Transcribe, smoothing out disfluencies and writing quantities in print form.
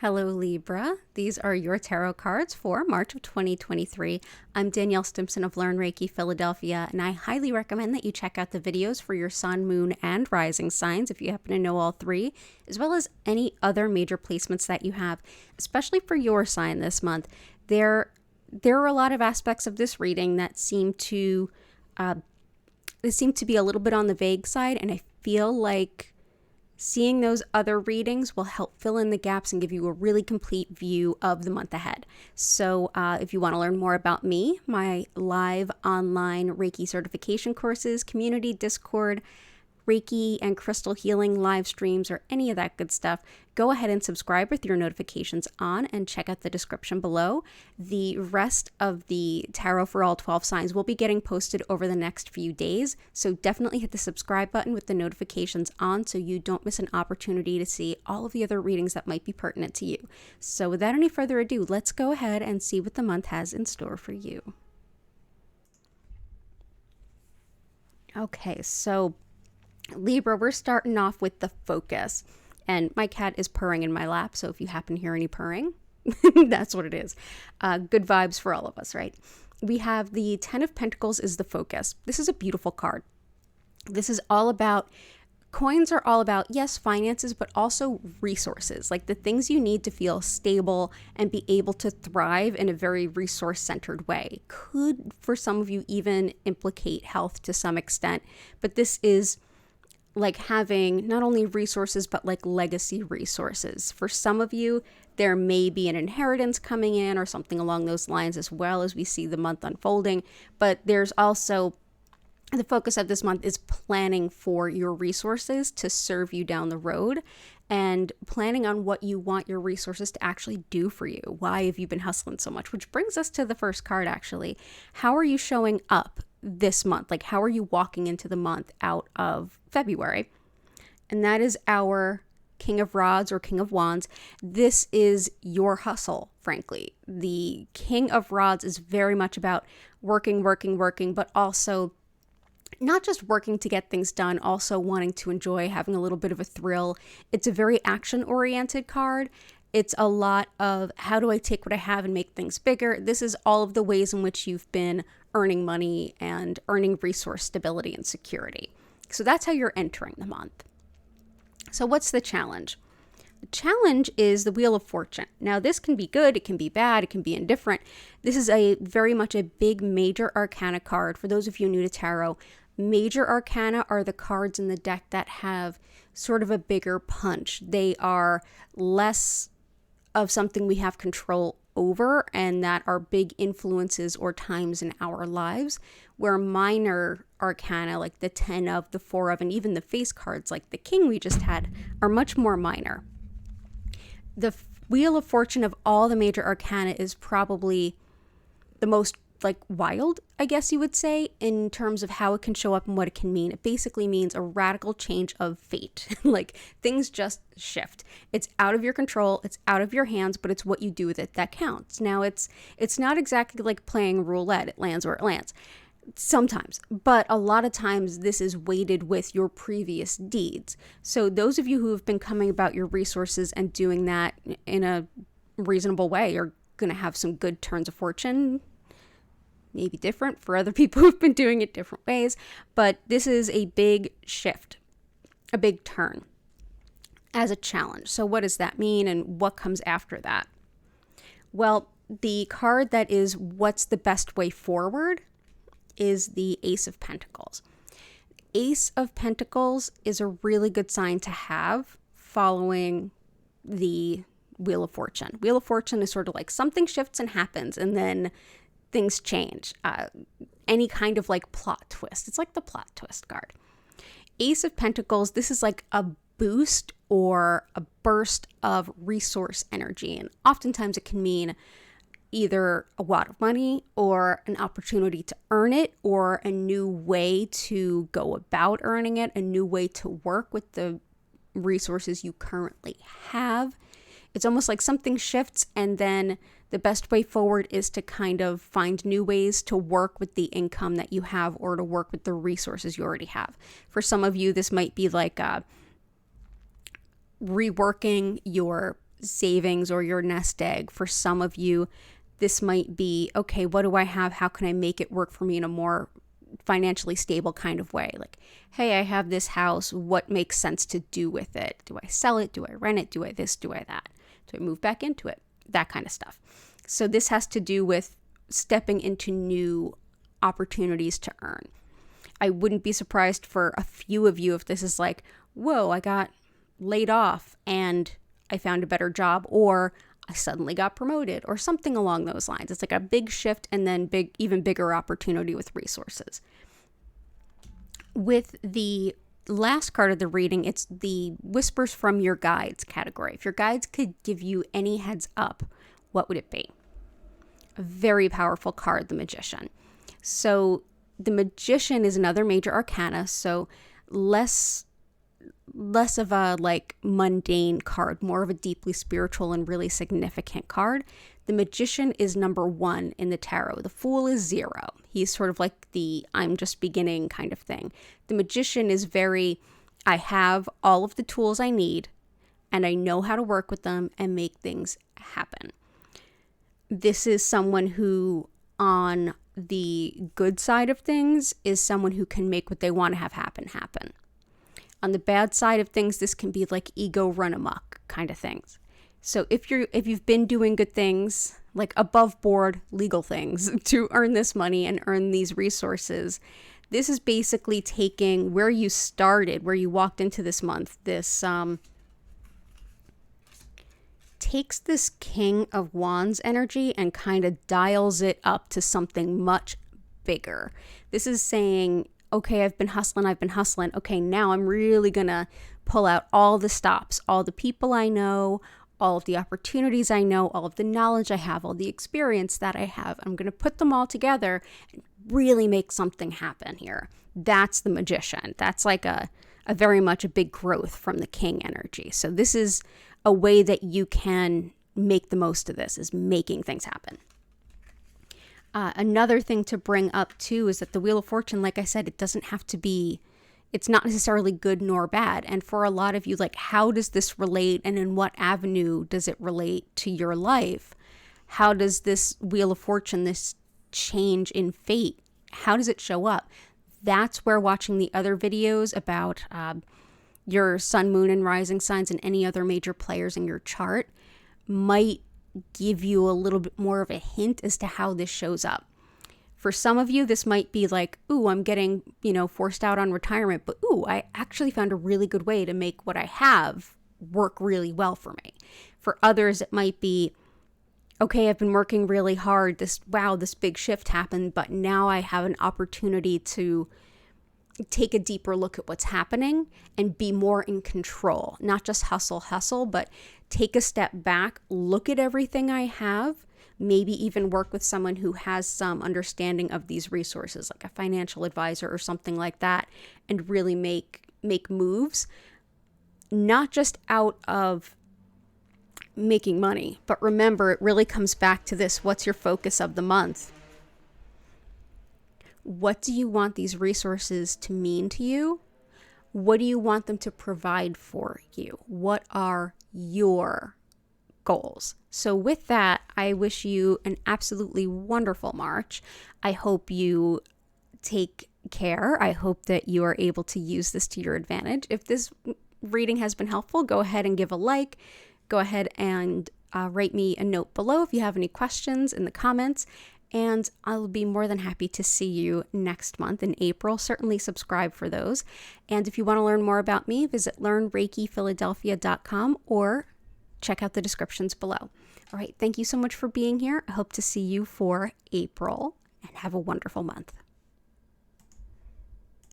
Hello, Libra. These are your tarot cards for March of 2023. I'm Danielle Stimpson of Learn Reiki Philadelphia, and I highly recommend that you check out the videos for your sun, moon, and rising signs if you happen to know all three, as well as any other major placements that you have, especially for your sign this month. There are a lot of aspects of this reading that seem to be a little bit on the vague side, and I feel like seeing those other readings will help fill in the gaps and give you a really complete view of the month ahead. So if you want to learn more about me, my live online Reiki certification courses, community Discord, Reiki and crystal healing live streams, or any of that good stuff, go ahead and subscribe with your notifications on and check out the description below. The rest of the tarot for all 12 signs will be getting posted over the next few days, so definitely hit the subscribe button with the notifications on so you don't miss an opportunity to see all of the other readings that might be pertinent to you. So without any further ado, let's go ahead and see what the month has in store for you. Okay, so Libra, we're starting off with the focus, and my cat is purring in my lap, so if you happen to hear any purring, that's what it is. Good vibes for all of us, right? We have the Ten of Pentacles is the focus. This is a beautiful card. This is all about, coins are all about, yes, finances, but also resources, like the things you need to feel stable and be able to thrive in a very resource-centered way. Could, for some of you, even implicate health to some extent, but this is like having not only resources, but like legacy resources. For some of you, there may be an inheritance coming in or something along those lines as well as we see the month unfolding. But there's also the focus of this month is planning for your resources to serve you down the road and planning on what you want your resources to actually do for you. Why have you been hustling so much? Which brings us to the first card, actually. How are you showing up this month? Like, how are you walking into the month out of February? And that is our King of Rods or King of Wands. This is your hustle, frankly. The King of Rods is very much about working, but also not just working to get things done, also wanting to enjoy having a little bit of a thrill. It's a very action-oriented card. It's a lot of how do I take what I have and make things bigger. This is all of the ways in which you've been earning money and earning resource stability and security. So that's how you're entering the month. So what's the challenge? The challenge is the Wheel of Fortune. Now, this can be good, it can be bad, it can be indifferent. This is a very much a big major arcana card. For those of you new to tarot, major arcana are the cards in the deck that have sort of a bigger punch. They are less of something we have control over and that are big influences or times in our lives, where minor arcana like the 10 of, the 4 of, and even the face cards like the King we just had are much more minor. The Wheel of Fortune of all the major arcana is probably the most like wild, I guess you would say, in terms of how it can show up and what it can mean. It basically means a radical change of fate. Like, things just shift. It's out of your control, it's out of your hands, but it's what you do with it that counts. Now, it's not exactly like playing roulette. It lands where it lands. Sometimes, but a lot of times this is weighted with your previous deeds. So those of you who have been coming about your resources and doing that in a reasonable way are going to have some good turns of fortune. Maybe different for other people who've been doing it different ways, but this is a big shift, a big turn as a challenge. So what does that mean and what comes after that? Well, the card that is what's the best way forward is the Ace of Pentacles. Ace of Pentacles is a really good sign to have following the Wheel of Fortune. Wheel of Fortune is sort of like something shifts and happens and then things change. Any kind of like plot twist. It's like the plot twist card. Ace of Pentacles, this is like a boost or a burst of resource energy. And oftentimes it can mean either a wad of money or an opportunity to earn it or a new way to go about earning it, a new way to work with the resources you currently have. It's almost like something shifts and then the best way forward is to kind of find new ways to work with the income that you have or to work with the resources you already have. For some of you, this might be like reworking your savings or your nest egg. For some of you, this might be, okay, what do I have? How can I make it work for me in a more financially stable kind of way? Like, hey, I have this house. What makes sense to do with it? Do I sell it? Do I rent it? Do I this? Do I that? Do I move back into it? That kind of stuff. So this has to do with stepping into new opportunities to earn. I wouldn't be surprised for a few of you if this is like, whoa, I got laid off and I found a better job, or I suddenly got promoted, or something along those lines. It's like a big shift and then even bigger opportunity with resources. With the last card of the reading, it's the whispers from your guides category. If your guides could give you any heads up, what would it be? A very powerful card, the Magician. So the Magician is another major arcana, so less of a like mundane card, more of a deeply spiritual and really significant card. The Magician is number 1 in the tarot. The Fool is 0. He's sort of like the I'm just beginning kind of thing. The Magician is very, I have all of the tools I need and I know how to work with them and make things happen. This is someone who, on the good side of things, is someone who can make what they want to have happen. On the bad side of things, this can be like ego run amok kind of things. So if you've been doing good things, like above board legal things to earn this money and earn these resources, this is basically taking where you started, where you walked into this month. This takes this King of Wands energy and kind of dials it up to something much bigger. This is saying, okay, I've been hustling. Okay, now I'm really gonna pull out all the stops, all the people I know, all of the opportunities I know, all of the knowledge I have, all the experience that I have. I'm gonna put them all together and really make something happen here. That's the Magician. That's like a very much a big growth from the King energy. So this is a way that you can make the most of this, is making things happen. Another thing to bring up too is that the Wheel of Fortune, like I said, it doesn't have to be, it's not necessarily good nor bad. And for a lot of you, like, how does this relate and in what avenue does it relate to your life? How does this Wheel of Fortune, this change in fate, how does it show up? That's where watching the other videos about your sun, moon, and rising signs and any other major players in your chart might give you a little bit more of a hint as to how this shows up. For some of you, this might be like, ooh, I'm getting, forced out on retirement, but ooh, I actually found a really good way to make what I have work really well for me. For others, it might be, okay, I've been working really hard. This big shift happened, but now I have an opportunity to take a deeper look at what's happening and be more in control. Not just hustle, but take a step back, look at everything I have, maybe even work with someone who has some understanding of these resources, like a financial advisor or something like that, and really make moves, not just out of making money, but remember, it really comes back to this: what's your focus of the month? What do you want these resources to mean to you? What do you want them to provide for you? What are your goals? So with that, I wish you an absolutely wonderful March. I hope you take care. I hope that you are able to use this to your advantage. If this reading has been helpful, go ahead and give a like. Go ahead and write me a note below if you have any questions in the comments. And I'll be more than happy to see you next month in April. Certainly subscribe for those. And if you want to learn more about me, visit learnreikiphiladelphia.com or check out the descriptions below. All right, thank you so much for being here. I hope to see you for April, and have a wonderful month.